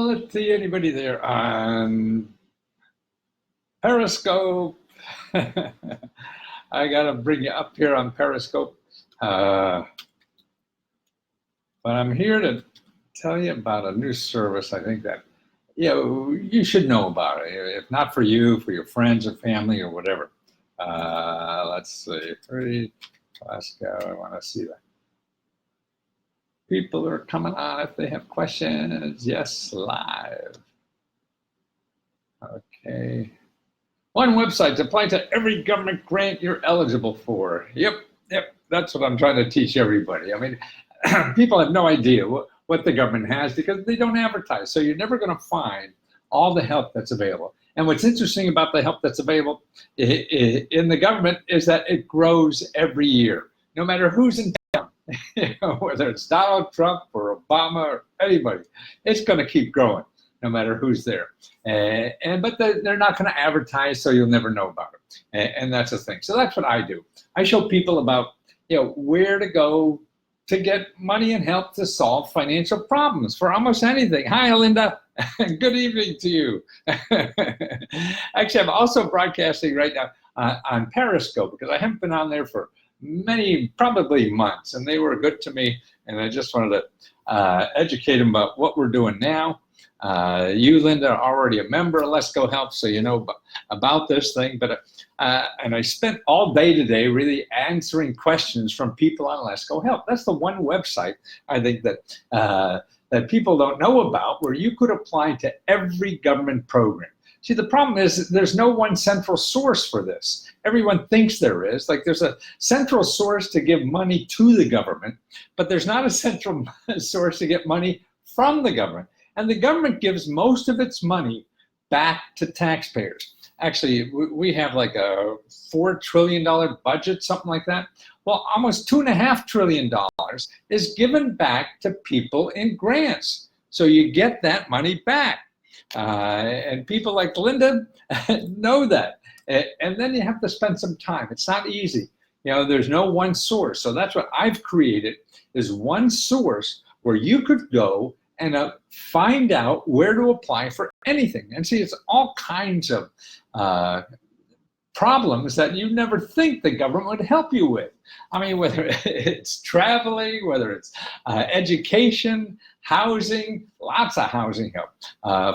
let's see anybody there on Periscope. I gotta bring you up here on Periscope. But I'm here to tell you about a new service. I think that you should know about it. If not for you, for your friends or family or whatever. Let's see, 30 Lesko. I want to see that. People are coming on if they have questions. Yes, live. Okay. One website to apply to every government grant you're eligible for. Yep. That's what I'm trying to teach everybody. I mean, people have no idea what the government has because they don't advertise. So you're never going to find all the help that's available. And what's interesting about the help that's available in the government is that it grows every year, no matter who's in town, whether it's Donald Trump or Obama or anybody, it's going to keep growing no matter who's there. But they're not going to advertise, so you'll never know about it. And that's the thing. So that's what I do. I show people about where to go to get money and help to solve financial problems for almost anything. Hi, Linda. Good evening to you. Actually, I'm also broadcasting right now on Periscope because I haven't been on there for many, probably months, and they were good to me, and I just wanted to educate them about what we're doing now. You, Linda, are already a member of Lesko Help, so you know about this thing. But and I spent all day today really answering questions from people on Lesko Help. That's the one website I think that people don't know about, where you could apply to every government program. See, the problem is there's no one central source for this. Everyone thinks there is. Like there's a central source to give money to the government, but there's not a central source to get money from the government. And the government gives most of its money back to taxpayers. Actually, we have like a $4 trillion budget, something like that. Well, almost $2.5 trillion is given back to people in grants. So you get that money back. And people like Linda know that. And then you have to spend some time. It's not easy. There's no one source. So that's what I've created, is one source where you could go and find out where to apply for anything. And see, it's all kinds of problems that you never think the government would help you with. I mean, whether it's traveling, whether it's education, housing, lots of housing help,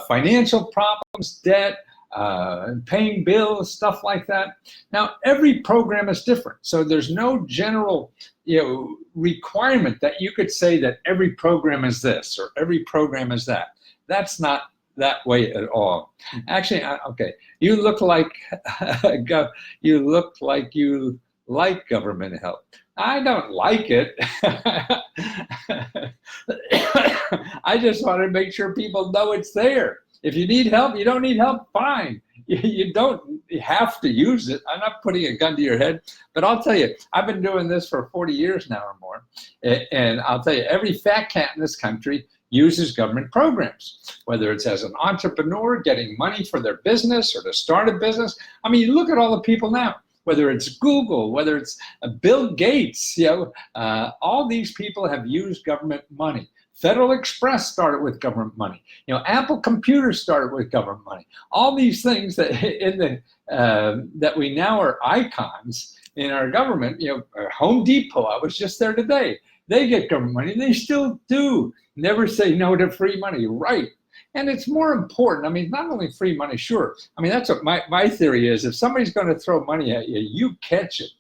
financial problems, debt, paying bills, stuff like that. Now, every program is different. So there's no general requirement that you could say that every program is this or every program is that. That's not that way at all. Actually, okay, you look like you like government help. I don't like it. I just want to make sure people know it's there. If you need help, you don't need help, fine. You don't have to use it. I'm not putting a gun to your head, but I'll tell you, I've been doing this for 40 years now or more. And I'll tell you, every fat cat in this country uses government programs, whether it's as an entrepreneur getting money for their business or to start a business. I mean, you look at all the people now, whether it's Google, whether it's Bill Gates, all these people have used government money. Federal Express started with government money. Apple Computers started with government money. All these things that that we now are icons in our government. Home Depot. I was just there today. They get government money. They still do. Never say no to free money, right? And it's more important. I mean, not only free money, sure. I mean, that's what my theory is. If somebody's going to throw money at you, you catch it.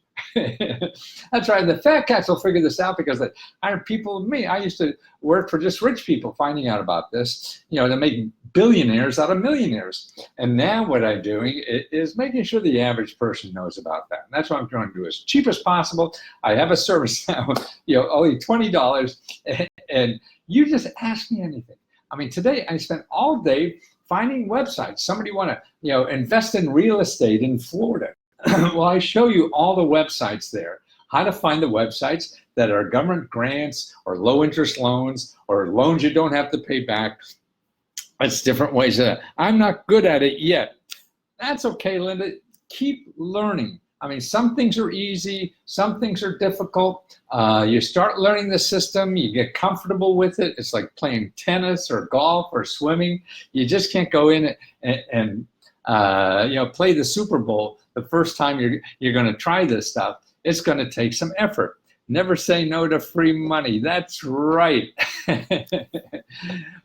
That's right. The fat cats will figure this out because I have people with me. I used to work for just rich people finding out about this, to make billionaires out of millionaires. And now what I'm doing is making sure the average person knows about that. And that's what I'm trying to do as cheap as possible. I have a service now, only $20, and you just ask me anything. I mean, today I spent all day finding websites. Somebody want to, invest in real estate in Florida. Well, I show you all the websites there, how to find the websites that are government grants or low interest loans or loans you don't have to pay back. It's different ways. I'm not good at it yet. That's okay, Linda. Keep learning. I mean, some things are easy, some things are difficult. You start learning the system, you get comfortable with it. It's like playing tennis or golf or swimming. You just can't go in and play the Super Bowl the first time you're going to try this stuff. It's going to take some effort. Never say no to free money. That's right.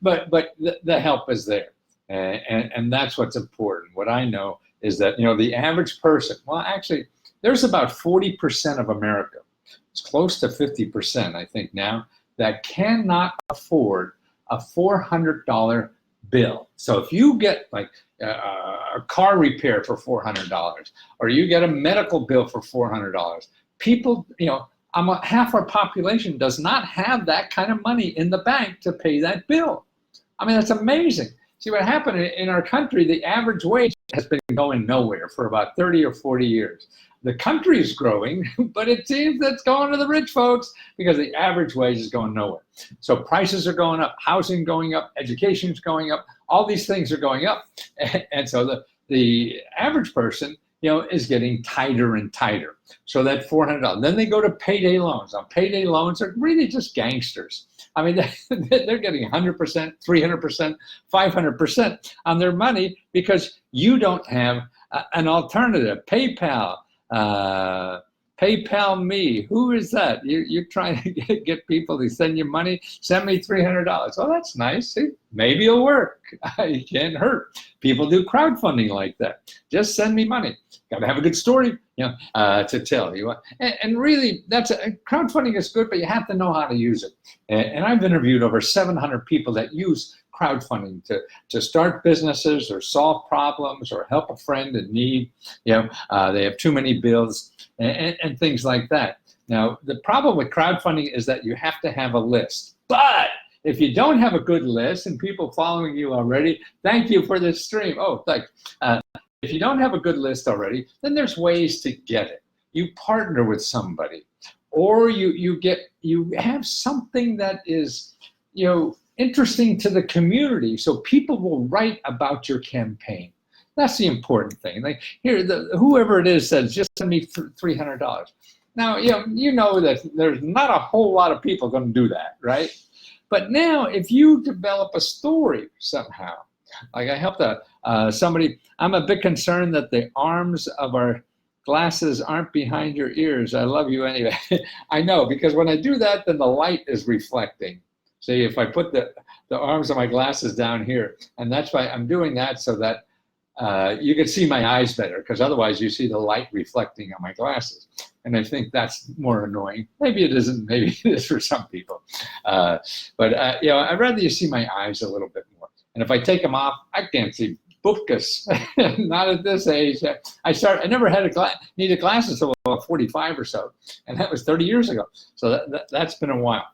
but the help is there, and that's what's important. What I know is that the average person. Well, actually, there's about 40% of America. It's close to 50%, I think now, that cannot afford a $400 bill. So if you get like a car repair for $400, or you get a medical bill for $400, people, half our population does not have that kind of money in the bank to pay that bill. I mean, that's amazing. See, what happened in our country, the average wage has been going nowhere for about 30 or 40 years. The country is growing, but it seems that's going to the rich folks because the average wage is going nowhere. So prices are going up, housing going up, education is going up, all these things are going up. And so the average person, is getting tighter and tighter. So that $400, then they go to payday loans. Now, payday loans are really just gangsters. I mean, they're getting 100%, 300%, 500% on their money because you don't have an alternative. PayPal, PayPal me. Who is that? You're trying to get people to send you money. Send me $300. Oh, that's nice. See, maybe it'll work. It can't hurt. People do crowdfunding like that. Just send me money. Got to have a good story, to tell you. And really, crowdfunding is good, but you have to know how to use it. And I've interviewed over 700 people that use crowdfunding to start businesses or solve problems or help a friend in need. They have too many bills and things like that. Now, the problem with crowdfunding is that you have to have a list. But if you don't have a good list and people following you already, thank you for this stream. Oh, thanks. If you don't have a good list already, then there's ways to get it. You partner with somebody, or you have something that is, interesting to the community, so people will write about your campaign. That's the important thing. Like here, whoever it is says, just send me $300. Now, you know that there's not a whole lot of people going to do that, right? But now, if you develop a story somehow, like I helped somebody, I'm a bit concerned that the arms of our glasses aren't behind your ears. I love you anyway. I know, because when I do that, then the light is reflecting. See, if I put the arms of my glasses down here, and that's why I'm doing that, so that you can see my eyes better, because otherwise you see the light reflecting on my glasses. And I think that's more annoying. Maybe it isn't, maybe it is for some people. But I'd rather you see my eyes a little bit more. And if I take them off, I can't see bookus. Not at this age. I never had needed glasses until about 45 or so, and that was 30 years ago. So that's been a while.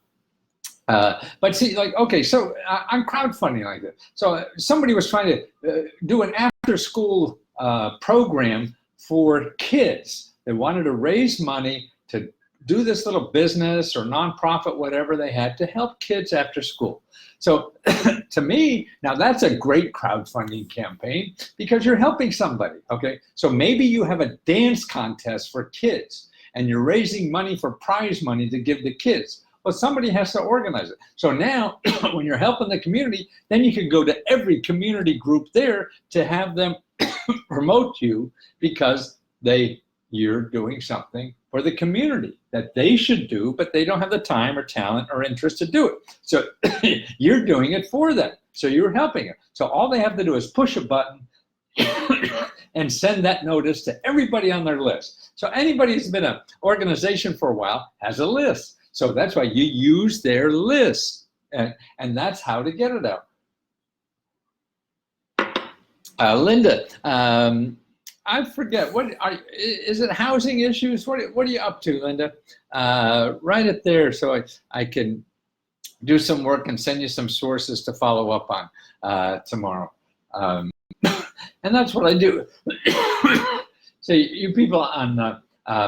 But see, like, okay, so I'm crowdfunding like this. So somebody was trying to do an after-school program for kids. They wanted to raise money to do this little business or nonprofit, whatever they had, to help kids after school. So to me, now that's a great crowdfunding campaign because you're helping somebody, okay? So maybe you have a dance contest for kids and you're raising money for prize money to give the kids. Well, somebody has to organize it. So now when you're helping the community, then you can go to every community group there to have them promote you because you're doing something for the community that they should do, but they don't have the time or talent or interest to do it. So you're doing it for them. So you're helping them. So all they have to do is push a button and send that notice to everybody on their list. So anybody who's been an organization for a while has a list. So that's why you use their list. And that's how to get it out. Linda, I forget, is it housing issues? What are you up to, Linda? Write it there so I can do some work and send you some sources to follow up on tomorrow. And that's what I do. So you people on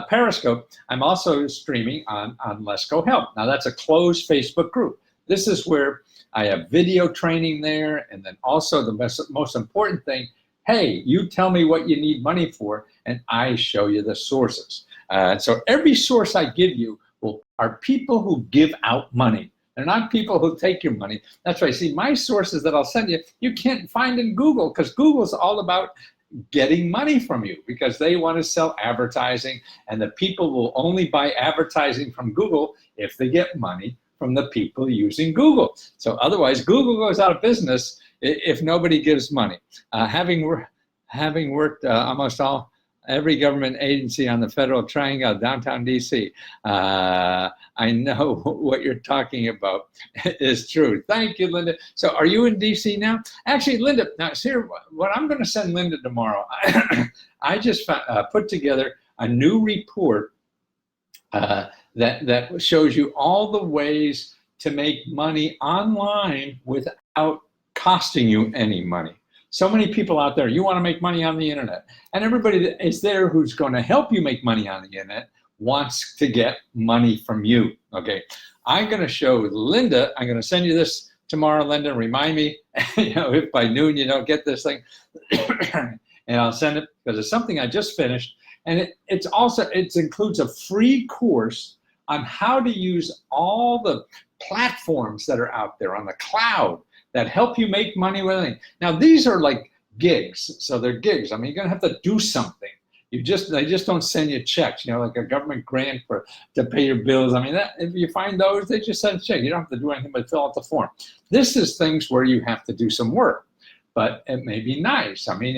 Periscope, I'm also streaming on Lesko Help. Now that's a closed Facebook group. This is where I have video training there, and then also the most important thing, hey, you tell me what you need money for, and I show you the sources. So every source I give you are people who give out money. They're not people who take your money. That's why, see, my sources that I'll send you, you can't find in Google, because Google's all about getting money from you, because they want to sell advertising, and the people will only buy advertising from Google if they get money from the people using Google. So otherwise, Google goes out of business if nobody gives money. Having worked almost every government agency on the Federal Triangle, downtown DC, I know what you're talking about is true. Thank you, Linda. So are you in DC now? Actually, Linda, now here, what I'm going to send Linda tomorrow, I just put together a new report that shows you all the ways to make money online without costing you any money. So many people out there, you want to make money on the internet, and everybody that is there who's going to help you make money on the internet wants to get money from you. Okay, I'm going to show Linda, I'm going to send you this tomorrow, Linda. Remind me, if by noon you don't get this thing, and I'll send it, because it's something I just finished, and it includes a free course on how to use all the platforms that are out there on the cloud that help you make money with anything. Now, these are like gigs, so they're gigs. I mean, you're gonna have to do something. They just don't send you checks, like a government grant to pay your bills. I mean, if you find those, they just send a check. You don't have to do anything but fill out the form. This is things where you have to do some work, but it may be nice. I mean,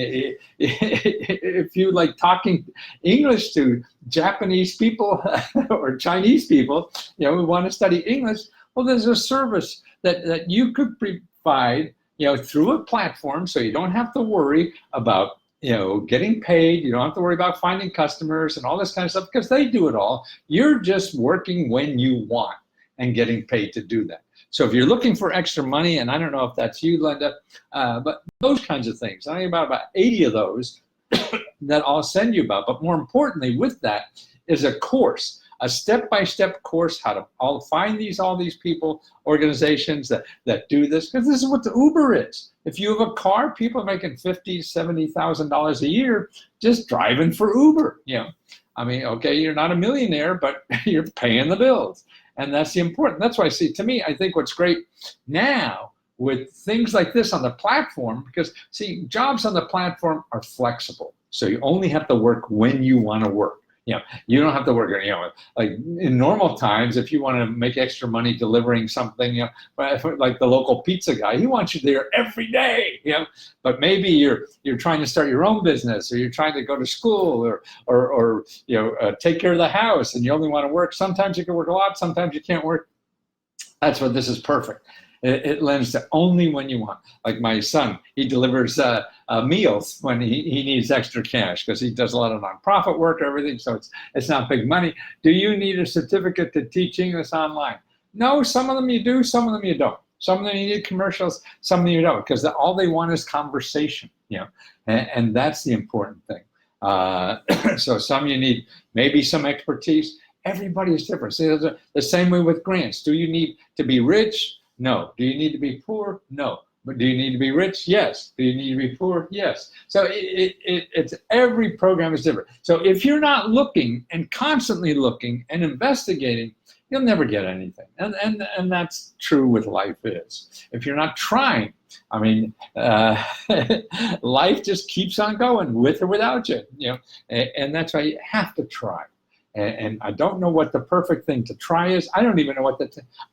if you like talking English to Japanese people or Chinese people, who want to study English, well, there's a service that you could provide, through a platform, so you don't have to worry about, getting paid. You don't have to worry about finding customers and all this kind of stuff, because they do it all. You're just working when you want and getting paid to do that. So if you're looking for extra money, and I don't know if that's you, Linda, but those kinds of things, I think about 80 of those that I'll send you about. But more importantly, with that is a course, a step-by-step course, how to find all these people, organizations that do this, because this is what the Uber is. If you have a car, people are making $50,000, $70,000 a year just driving for Uber. I mean, okay, you're not a millionaire, but you're paying the bills, and that's the important. That's why, see, to me, I think what's great now with things like this on the platform, because see, jobs on the platform are flexible, so you only have to work when you want to work. You don't have to work, like in normal times, if you want to make extra money delivering something, like the local pizza guy, he wants you there every day, but maybe you're trying to start your own business, or you're trying to go to school, or take care of the house, and you only want to work. Sometimes you can work a lot, sometimes you can't work. That's what this is perfect. It lends to only when you want. Like my son, he delivers meals when he needs extra cash, because he does a lot of nonprofit work and everything, so it's not big money. Do you need a certificate to teach English online? No, some of them you do, some of them you don't. Some of them you need commercials, some of them you don't, because all they want is conversation, and that's the important thing. So some you need maybe some expertise. Everybody is different. See, the same way with grants. Do you need to be rich? No. Do you need to be poor? No. But do you need to be rich? Yes. Do you need to be poor? Yes. So it's every program is different. So if you're not looking and constantly looking and investigating, you'll never get anything. And that's true with life is. If you're not trying, I mean, life just keeps on going with or without you, and that's why you have to try. And I don't know what the perfect thing to try is. I don't even know what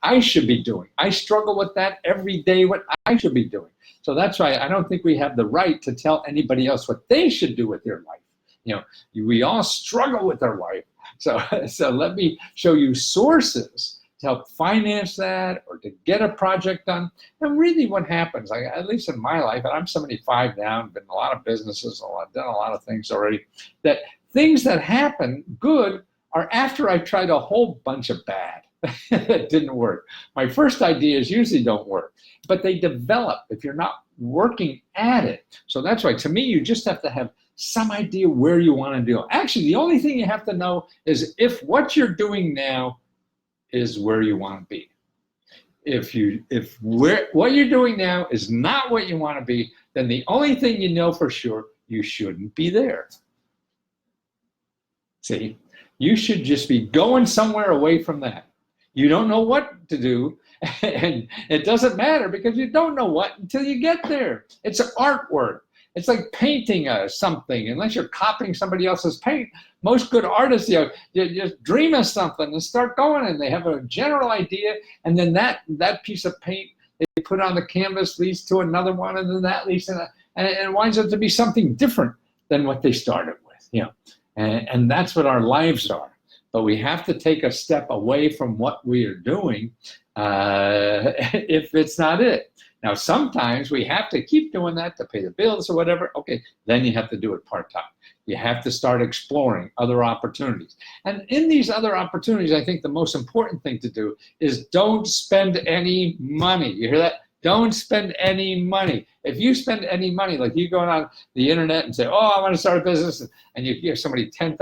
I should be doing. I struggle with that every day, what I should be doing. So that's why I don't think we have the right to tell anybody else what they should do with their life. We all struggle with our life. So let me show you sources to help finance that, or to get a project done. And really what happens, at least in my life, and I'm 75 now, been in a lot of businesses, done a lot of things already, that things that happen good are after I tried a whole bunch of bad that didn't work. My first ideas usually don't work, but they develop if you're not working at it. So that's why, to me, you just have to have some idea where you want to do. Actually, the only thing you have to know is if what you're doing now is where you want to be. If what you're doing now is not what you want to be, then the only thing you know for sure, you shouldn't be there. See, you should just be going somewhere away from that. You don't know what to do, and it doesn't matter because you don't know what until you get there. It's an artwork. It's like painting something. Unless you're copying somebody else's paint, most good artists, you just dream of something and start going, and they have a general idea, and then that piece of paint they put on the canvas leads to another one, and then that leads to and it winds up to be something different than what they started with. And that's what our lives are. But we have to take a step away from what we are doing if it's not it. Now, sometimes we have to keep doing that to pay the bills or whatever. Okay, then you have to do it part-time. You have to start exploring other opportunities. And in these other opportunities, I think the most important thing to do is don't spend any money. You hear that? Don't spend any money. If you spend any money, like you go on the internet and say, oh, I want to start a business, and you give somebody $10,000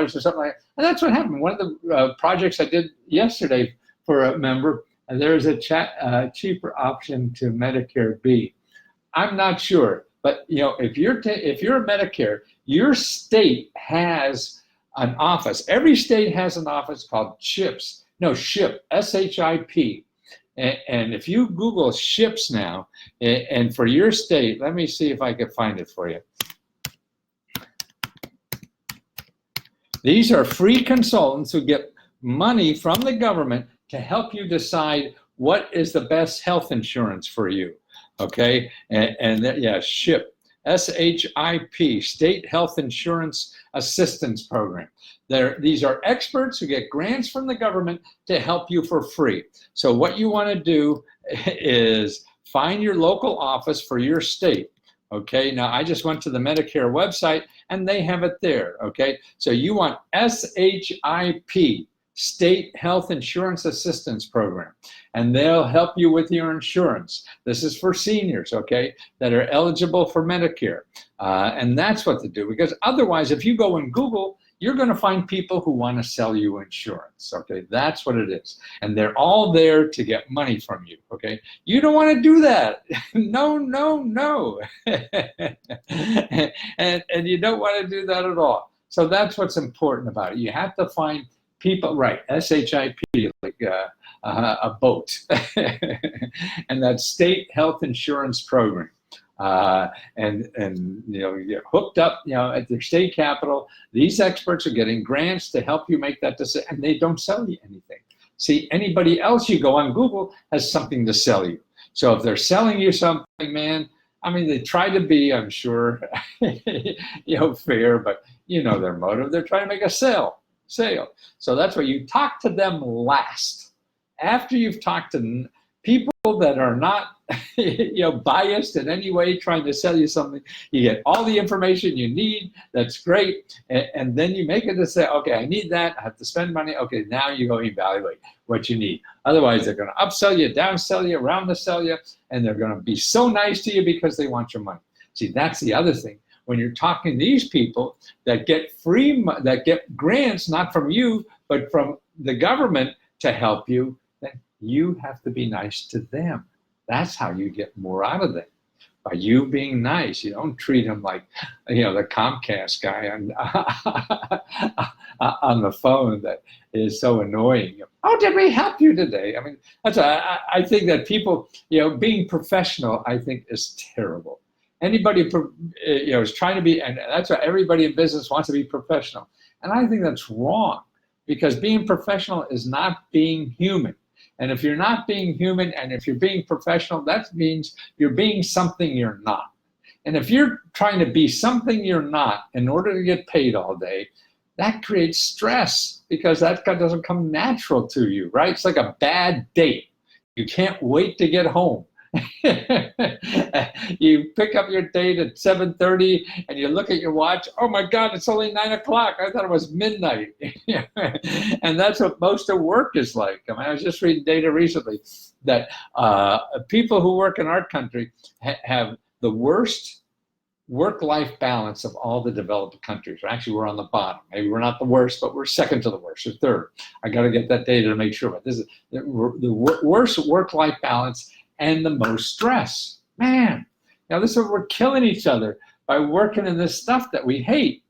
or something like that. And that's what happened. One of the projects I did yesterday for a member, and there's a cheaper option to Medicare B. I'm not sure, but if you're a Medicare, your state has an office. Every state has an office called SHIP, SHIP. And if you Google SHIPs now, and for your state, let me see if I can find it for you. These are free consultants who get money from the government to help you decide what is the best health insurance for you, okay? SHIP, SHIP, State Health Insurance Assistance Program. These are experts who get grants from the government to help you for free. So what you want to do is find your local office for your state. Okay, now I just went to the Medicare website and they have it there. Okay, so you want SHIP, State Health Insurance Assistance Program, and they'll help you with your insurance. This is for seniors, okay, that are eligible for Medicare. And that's what to do, because otherwise, if you go in Google, you're going to find people who want to sell you insurance, okay? That's what it is. And they're all there to get money from you, okay? You don't want to do that. No, no, no. and you don't want to do that at all. So that's what's important about it. You have to find people, right, SHIP, like a boat. And that State Health Insurance Program. And you get hooked up at their state capital. These experts are getting grants to help you make that decision, and they don't sell you anything. See, anybody else you go on Google has something to sell you. So if they're selling you something, man, I mean, they try to be, I'm sure, fair, but their motive. They're trying to make a sale. So that's why you talk to them last. After you've talked to people that are not biased in any way, trying to sell you something, you get all the information you need. That's great. And then you make it to say, okay, I need that. I have to spend money. Okay, now you go evaluate what you need. Otherwise, they're going to upsell you, downsell you, round the sell you, and they're going to be so nice to you because they want your money. See, that's the other thing. When you're talking to these people that get that get grants, not from you, but from the government to help you, then you have to be nice to them. That's how you get more out of them, by you being nice. You don't treat them like, the Comcast guy on the phone that is so annoying. How did we help you today? I mean, I think that people, being professional, I think is terrible. Anybody, is trying to be, and that's why everybody in business wants to be professional. And I think that's wrong, because being professional is not being human. And if you're not being human, and if you're being professional, that means you're being something you're not. And if you're trying to be something you're not in order to get paid all day, that creates stress, because that doesn't come natural to you, right? It's like a bad date. You can't wait to get home. You pick up your date at 7:30 and you look at your watch. Oh my God, it's only 9 o'clock. I thought it was midnight. And that's what most of work is like. I mean, I was just reading data recently that people who work in our country have the worst work-life balance of all the developed countries. Actually, we're on the bottom. Maybe we're not the worst, but we're second to the worst, or third. I got to get that data to make sure. But this is the worst work-life balance and the most stress. Man, This is what we're killing each other by working in this stuff that we hate.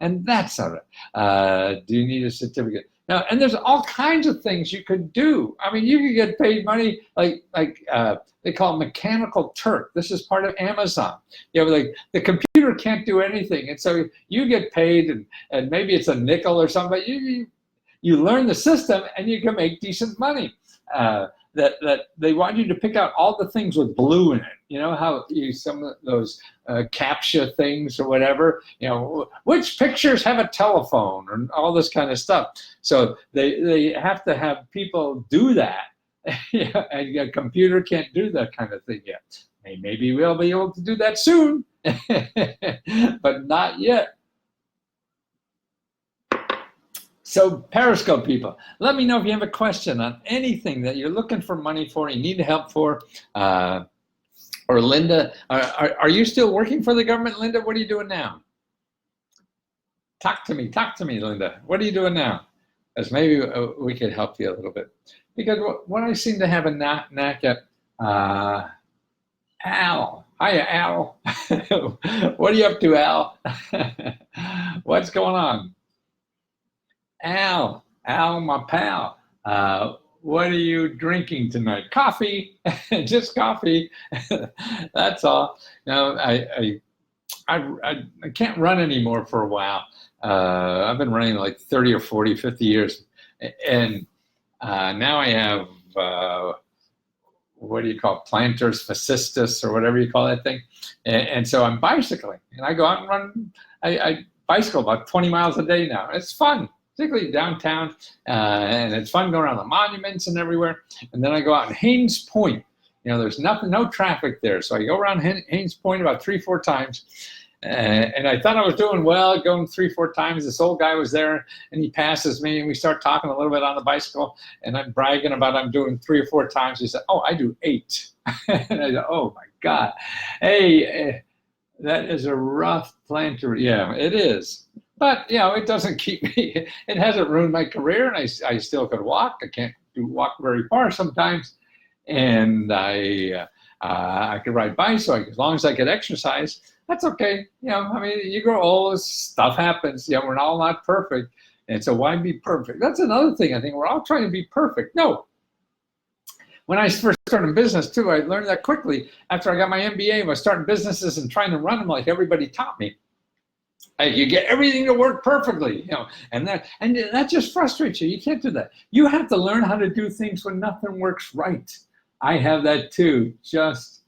And that's all right. Do you need a certificate? Now, and there's all kinds of things you could do. I mean, you could get paid money like they call it Mechanical Turk. This is part of Amazon. Like the computer can't do anything, and so you get paid, and maybe it's a nickel or something. But you learn the system, and you can make decent money. That they want you to pick out all the things with blue in it. How some of those CAPTCHA things or whatever. Which pictures have a telephone and all this kind of stuff. So they have to have people do that. And a computer can't do that kind of thing yet. Maybe we'll be able to do that soon, but not yet. So Periscope people, let me know if you have a question on anything that you're looking for money for, you need help for. Or Linda, are you still working for the government, Linda? What are you doing now? Talk to me, Linda. What are you doing now? Because maybe we could help you a little bit. Because what I seem to have a knack at, Al. Hiya, Al. What are you up to, Al? What's going on? Al, my pal, what are you drinking tonight? Coffee, just coffee. That's all. I can't run anymore for a while. I've been running like 30 or 40, 50 years. And now I have, what do you call it? Plantar fasciitis or whatever you call that thing. And so I'm bicycling, and I go out and run. I bicycle about 20 miles a day now. It's fun, particularly downtown, and it's fun going around the monuments and everywhere. And then I go out in Haynes Point. There's no traffic there, so I go around Haynes Point about 3-4 times. And I thought I was doing well, going 3-4 times. This old guy was there, and he passes me, and we start talking a little bit on the bicycle, and I'm bragging about I'm doing 3 or 4 times. He said, "Oh, I do 8." And I go, "Oh my God, hey, that is a rough plantar." Yeah, it is. But it doesn't keep me. It hasn't ruined my career, and I still could walk. I can't walk very far sometimes, and I could ride bike. So as long as I could exercise, that's okay. You grow old, stuff happens. We're all not perfect, and so why be perfect? That's another thing. I think we're all trying to be perfect. No. When I first started in business too, I learned that quickly. After I got my MBA, I was starting businesses and trying to run them like everybody taught me. You get everything to work perfectly, and that just frustrates you. You can't do that. You have to learn how to do things when nothing works right. I have that too. Just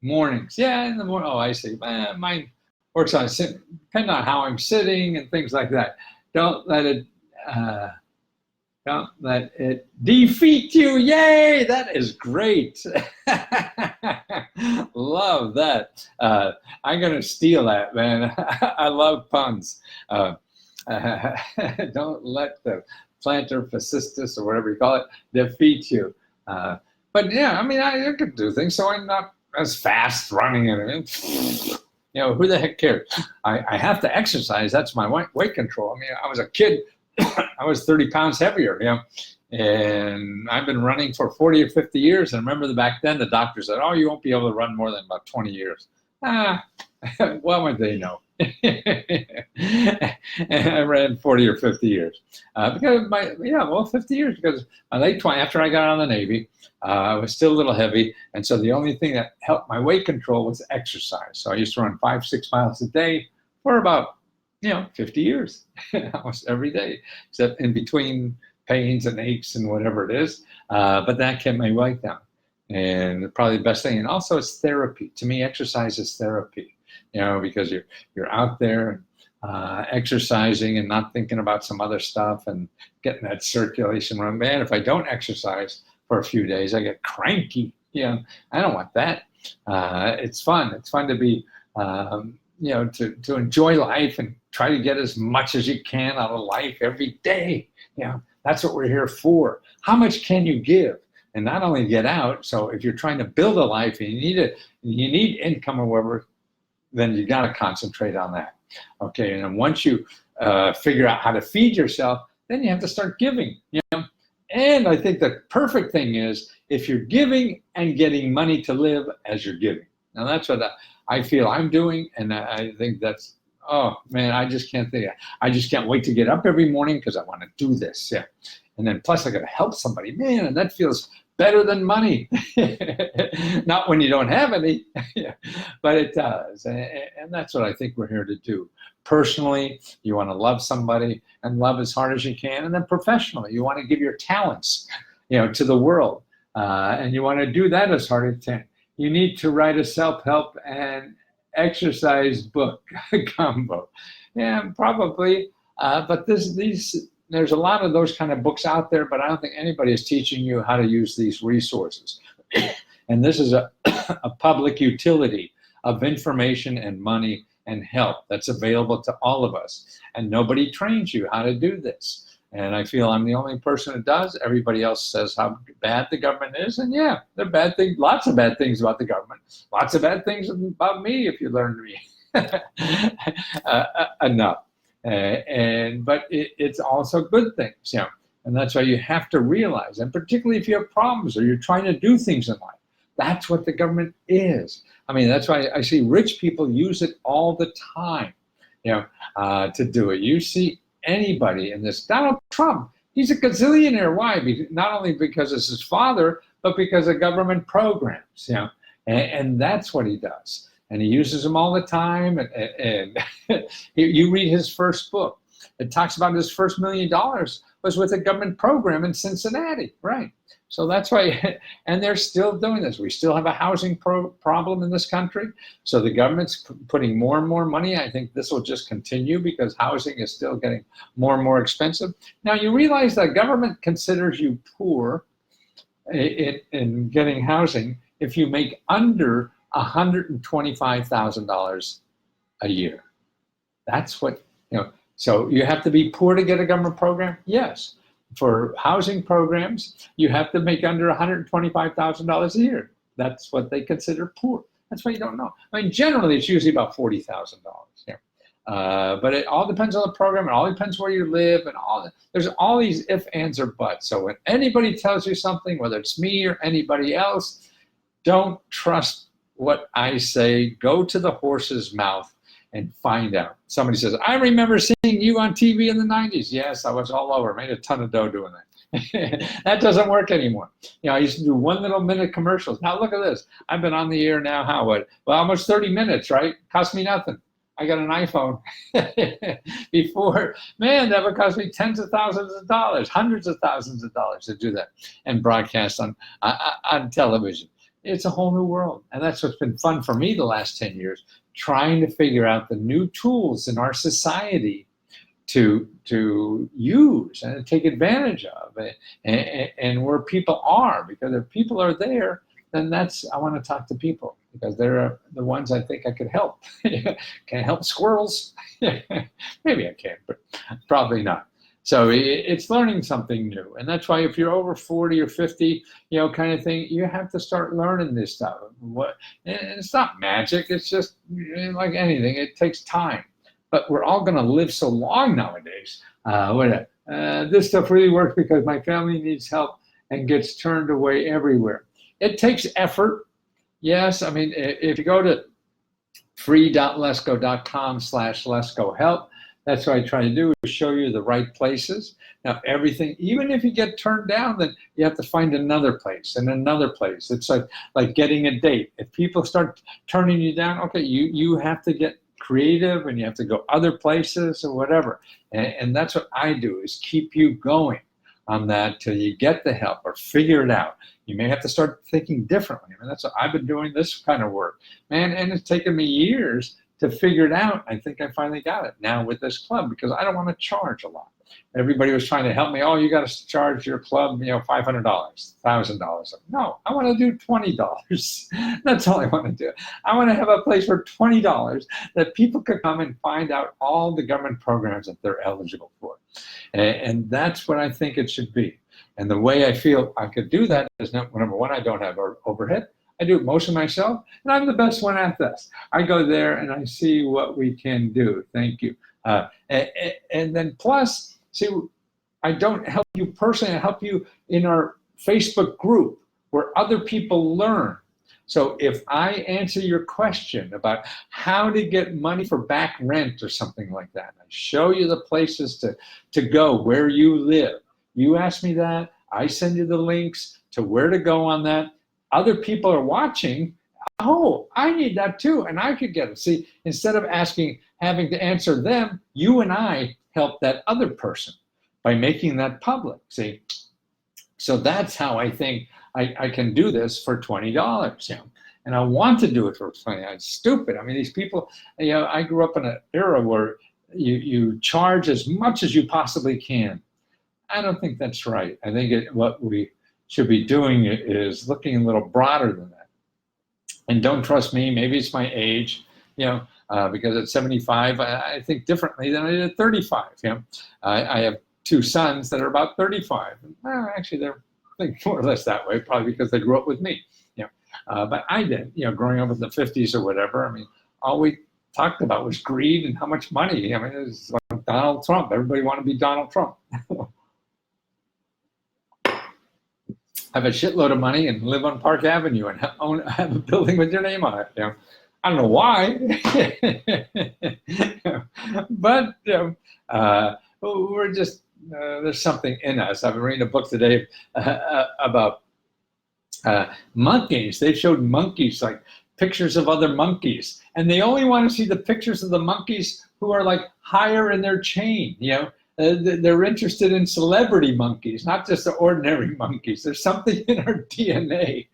mornings, in the morning. Oh, I see. Mine works on depending on how I'm sitting and things like that. Don't let it defeat you. Yay! That is great. Love that. I'm gonna steal that, man. I love puns. Don't let the plantar fasciitis or whatever you call it defeat you. But I could do things, so I'm not as fast running and who the heck cares? I have to exercise. That's my weight control. I was a kid. I was 30 pounds heavier, and I've been running for 40 or 50 years. And I remember back then the doctor said, "Oh, you won't be able to run more than about 20 years." What would they know? And I ran 40 or 50 years because 50 years because my late 20 after I got out of the Navy, I was still a little heavy, and so the only thing that helped my weight control was exercise. So I used to run 5-6 miles a day for about 50 years, almost every day, except in between pains and aches and whatever it is. But that kept my weight down. And probably the best thing, and also it's therapy. To me, exercise is therapy, because you're out there exercising and not thinking about some other stuff and getting that circulation run. Man, if I don't exercise for a few days, I get cranky. I don't want that. It's fun. It's fun to be, to enjoy life and try to get as much as you can out of life every day. That's what we're here for. How much can you give? And not only get out, so if you're trying to build a life and you need income or whatever, then you got to concentrate on that. Okay, and then once you figure out how to feed yourself, then you have to start giving. And I think the perfect thing is if you're giving and getting money to live as you're giving. Now that's what I feel I'm doing, and I think that's, oh man, I just can't think. I just can't wait to get up every morning because I want to do this. Yeah, and then plus I got to help somebody, man, and that feels better than money. Not when you don't have any, but it does, and that's what I think we're here to do. Personally, you want to love somebody and love as hard as you can, and then professionally, you want to give your talents, to the world, and you want to do that as hard as you can. You need to write a self-help and exercise book combo. Yeah, probably. But there's a lot of those kind of books out there, but I don't think anybody is teaching you how to use these resources. And this is a public utility of information and money and help that's available to all of us. And nobody trains you how to do this. And I feel I'm the only person who does. Everybody else says how bad the government is. And yeah, there are bad things, lots of bad things about the government. Lots of bad things about me if you learn me enough. But it's also good things, and that's why you have to realize, and particularly if you have problems or you're trying to do things in life, that's what the government is. I mean, that's why I see rich people use it all the time, to do it. You see anybody in this, Donald Trump, he's a gazillionaire. Why? Not only because it's his father, but because of government programs, and that's what he does. And he uses them all the time. And you read his first book. It talks about his first $1 million was with a government program in Cincinnati, right? So that's why, and they're still doing this. We still have a housing problem in this country. So the government's putting more and more money. I think this will just continue because housing is still getting more and more expensive. Now you realize that government considers you poor in getting housing if you make under $125,000 a year. That's what, so you have to be poor to get a government program? Yes. For housing programs, you have to make under $125,000 a year. That's what they consider poor. That's why you don't know. I mean, generally, it's usually about $40,000. Yeah. But it all depends on the program. It all depends where you live, and there's all these if, ands, or buts. So when anybody tells you something, whether it's me or anybody else, don't trust what I say. Go to the horse's mouth and find out. Somebody says, I remember seeing you on TV in the 90s. Yes, I was all over, made a ton of dough doing that. That doesn't work anymore. I used to do 1 little minute commercials. Now look at this. I've been on the air now, well, almost 30 minutes, right? Cost me nothing. I got an iPhone. Before, man, that would cost me tens of thousands of dollars, hundreds of thousands of dollars to do that and broadcast on television. It's a whole new world. And that's what's been fun for me the last 10 years, trying to figure out the new tools in our society to use and take advantage of, and where people are. Because if people are there, then I want to talk to people, because they're the ones I think I could help. Can I help squirrels? Maybe I can, but probably not. So it's learning something new. And that's why if you're over 40 or 50, kind of thing, you have to start learning this stuff. And it's not magic. It's just like anything. It takes time. But we're all going to live so long nowadays. This stuff really works because my family needs help and gets turned away everywhere. It takes effort. Yes, I mean, if you go to free.lesko.com/leskohelp, that's what I try to do, is show you the right places. Now, everything, even if you get turned down, then you have to find another place and another place. It's like getting a date. If people start turning you down, okay, you have to get creative and you have to go other places or whatever. And that's what I do, is keep you going on that till you get the help or figure it out. You may have to start thinking differently. I mean, that's what I've been doing, this kind of work. Man, and it's taken me years to figure it out. I think I finally got it now with this club, because I don't want to charge a lot. Everybody was trying to help me. Oh, you got to charge your club, $500, $1,000. No, I want to do $20. That's all I want to do. I want to have a place for $20 that people could come and find out all the government programs that they're eligible for. And that's what I think it should be. And the way I feel I could do that is, number one, I don't have overhead. I do it most of myself, and I'm the best one at this. I go there and I see what we can do. Thank you. And then plus, see, I don't help you personally. I help you in our Facebook group where other people learn. So if I answer your question about how to get money for back rent or something like that, I show you the places to go where you live. You ask me that, I send you the links to where to go on that. Other people are watching. Oh, I need that too, and I could get it. See, instead of having to answer them, you and I help that other person by making that public. See, so that's how I think I can do this for $20. And I want to do it for $20. It's stupid. I mean, these people. I grew up in an era where you charge as much as you possibly can. I don't think that's right. I think what we should be doing is looking a little broader than that. And don't trust me. Maybe it's my age. Because at 75, I think differently than I did at 35. I have two sons that are about 35. Actually, they're more or less that way, probably because they grew up with me. But I did. Growing up in the 50s or whatever. I mean, all we talked about was greed and how much money. I mean, it was like Donald Trump. Everybody wanted to be Donald Trump. Have a shitload of money and live on Park Avenue and have a building with your name on it. I don't know why, but we're just there's something in us. I've been reading a book today about monkeys. They showed monkeys like pictures of other monkeys, and they only want to see the pictures of the monkeys who are like higher in their chain. They're interested in celebrity monkeys, not just the ordinary monkeys. There's something in our DNA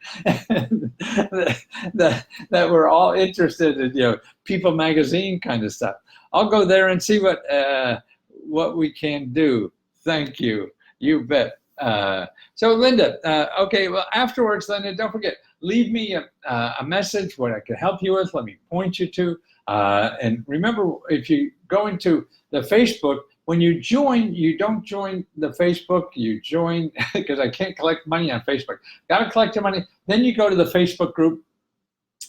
that we're all interested in, People magazine kind of stuff. I'll go there and see what we can do. Thank you. You bet. So Linda, okay, well, afterwards, Linda, don't forget, leave me a message, what I can help you with. Let me point you to. And remember, if you go into the Facebook, when you join, you don't join the Facebook, you join, because I can't collect money on Facebook. Got to collect your money. Then you go to the Facebook group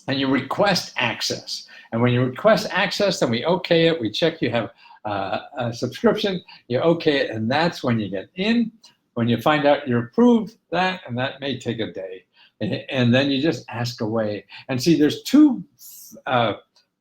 and you request access. And when you request access, then we okay it. We check you have a subscription, you okay it, and that's when you get in. When you find out you're approved, and that may take a day. And then you just ask away. And see, there's two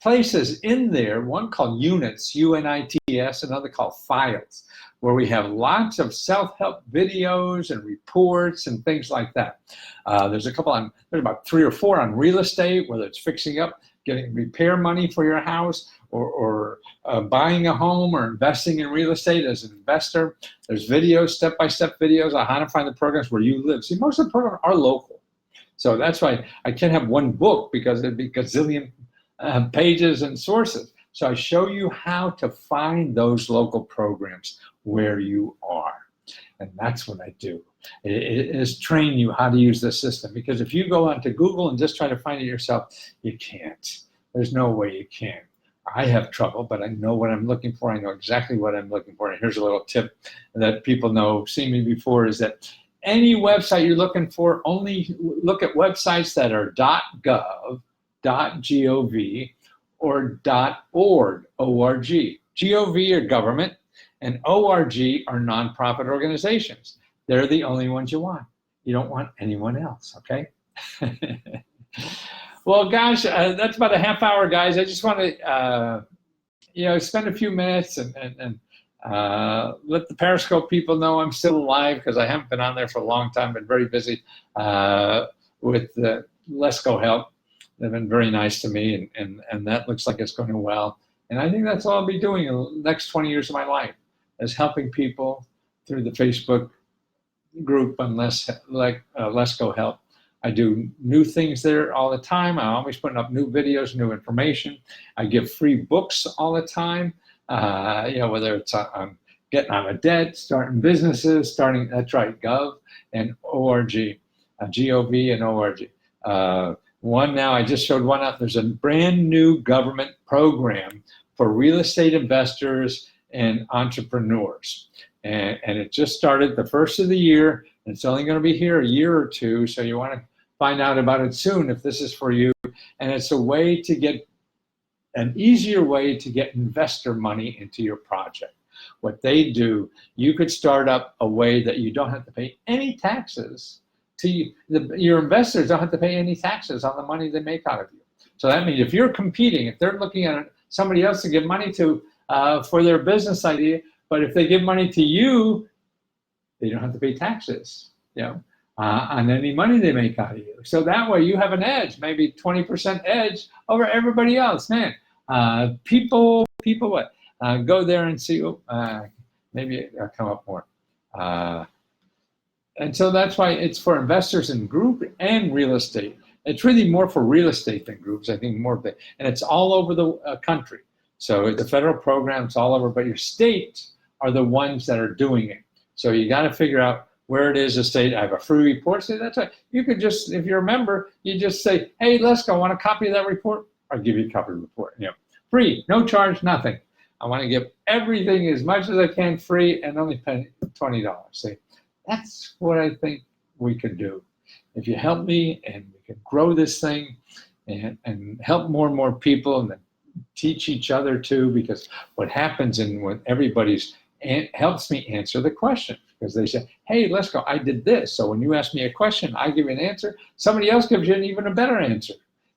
places in there, one called Units, UNITS, another called Files, where we have lots of self-help videos and reports and things like that. There's about 3 or 4 on real estate, whether it's fixing up, getting repair money for your house, or buying a home or investing in real estate as an investor. There's videos, step-by-step videos on how to find the programs where you live. See, most of the programs are local. So that's why I can't have one book, because there'd be a gazillion pages and sources. So I show you how to find those local programs where you are. And that's what I do. It is train you how to use the system. Because if you go onto Google and just try to find it yourself, you can't. There's no way you can. I have trouble, but I know what I'm looking for. I know exactly what I'm looking for. And here's a little tip that people know, seen me before, is that any website you're looking for, only look at websites that are .gov, .gov, or .org, O-R-G. G-O-V are government, and O-R-G are nonprofit organizations. They're the only ones you want. You don't want anyone else, okay? Well, gosh, that's about a half hour, guys. I just want to, spend a few minutes and let the Periscope people know I'm still alive, because I haven't been on there for a long time. Been very busy with the Lesko help. They've been very nice to me, and that looks like it's going well. And I think that's all I'll be doing in the next 20 years of my life, is helping people through the Facebook group on Lesko Help. I do new things there all the time. I'm always putting up new videos, new information. I give free books all the time. Whether it's on getting out of debt, starting businesses, that's right, Gov and ORG, G-O-V and ORG. One now, I just showed one up. There's a brand new government program for real estate investors and entrepreneurs. And it just started the first of the year. And it's only going to be here a year or two. So you want to find out about it soon if this is for you. And it's a way to get an easier way to get investor money into your project. What they do, you could start up a way that you don't have to pay any taxes your investors don't have to pay any taxes on the money they make out of you. So that means if you're competing, if they're looking at somebody else to give money to for their business idea, but if they give money to you, they don't have to pay taxes, on any money they make out of you. So that way you have an edge, maybe 20% edge over everybody else. Man, people what? Go there and see, maybe I'll come up more. And so that's why it's for investors in group and real estate. It's really more for real estate than groups, I think more of it. And it's all over the country. So it's a federal program, it's all over, but your states are the ones that are doing it. So you got to figure out where it is a state. I have a free report. So that's right. You could just, if you're a member, you just say, hey, Lesko, want a copy of that report? I'll give you a copy of the report. Free, no charge, nothing. I want to give everything as much as I can free and only pay $20. See, that's what I think we could do. If you help me and we can grow this thing and help more and more people and then teach each other too, because what happens when everybody's helps me answer the question, because they say, hey, let's go, I did this. So when you ask me a question, I give you an answer. Somebody else gives you an even a better answer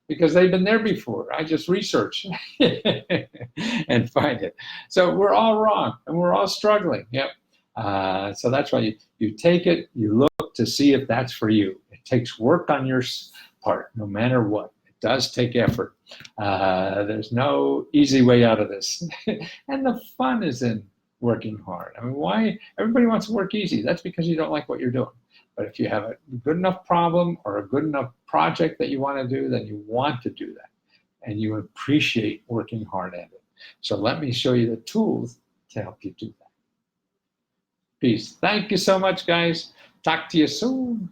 because they've been there before. I just research and find it. So we're all wrong and we're all struggling. Yep. So that's why you take it, you look to see if that's for you. It takes work on your part, no matter what. It does take effort. There's no easy way out of this. And the fun is in working hard. I mean, why everybody wants to work easy? That's because you don't like what you're doing. But if you have a good enough problem or a good enough project that you want to do, then you want to do that. And you appreciate working hard at it. So let me show you the tools to help you do that. Peace. Thank you so much, guys. Talk to you soon.